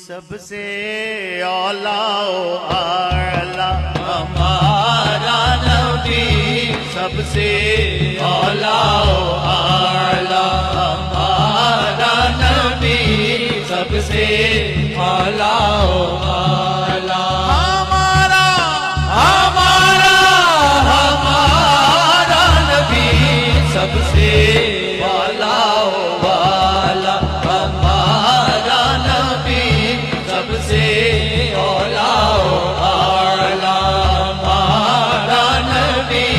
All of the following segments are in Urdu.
سب سے اعلیٰ و اعلیٰ ہمارا نبی، سب سے اعلیٰ و اعلیٰ ہمارا نبی، سب سے اعلیٰ و اعلیٰ ہمارا نبی، سب سے اعلیٰ و اعلیٰ ہمارا نبی، سب سے اعلیٰ و اعلیٰ ہمارا نبی،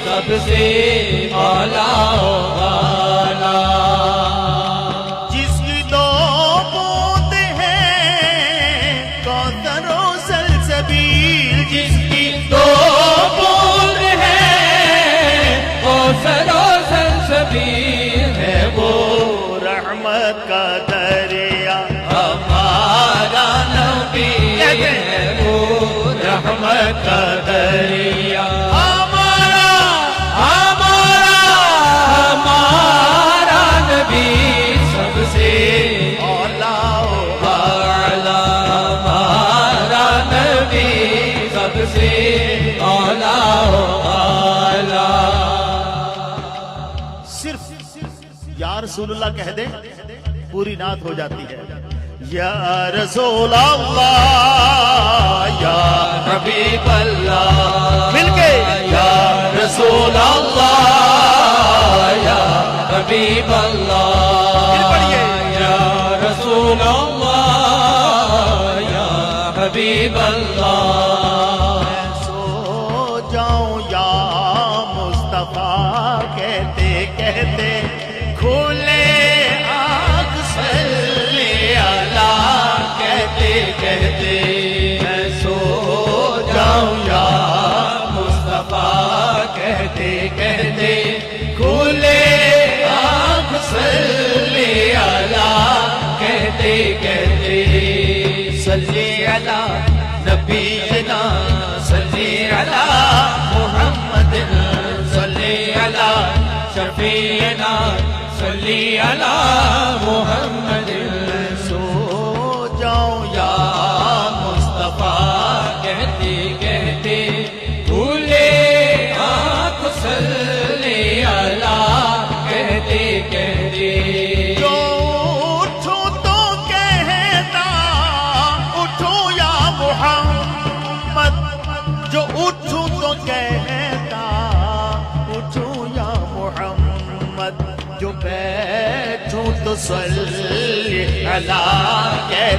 سب سے اعلیٰ و اعلیٰ جس کی دو بوند ہیں کوثر و سلسبیل، جس کی دو بوند ہیں کوثر و سلسبیل، ہے وہ رحمت کا دریا ہمارا نبی، ہے وہ رحمت کا دریا ہمارا نبی، سب سے اعلیٰ و اعلیٰ ہمارا نبی، سب سے اعلیٰ و اعلیٰ صرف یا رسول اللہ کہہ دیں پوری نعت ہو جاتی ہے۔ یا رسول اللہ یا حبیب اللہ، مل کے یا رسول اللہ یا حبیب اللہ، یا رسول اللہ یا حبیب اللہ، سو جاؤں یا مصطفیٰ کہتے کہتے کھولے آنکھ صلی اللہ کہتے کہتے، میں سو جاؤں یا مصطفیٰ کہتے کہتے کھولے آنکھ صلی اللہ کہتے کہتے، صلی اللہ نبینا صلی اللہ محمد، صلی اللہ شفیعنا صلی اللہ محمد، سو جاؤں یا مصطفیٰ کہتے کہتے کھولے آنکھ صلی اللہ کہتے کہتے، جو اٹھوں تو کہتا اٹھوں یا محمد، جو اٹھوں تو کہتا اٹھوں یا محمد، جو بیٹھوں تو صلی اللہ کہتے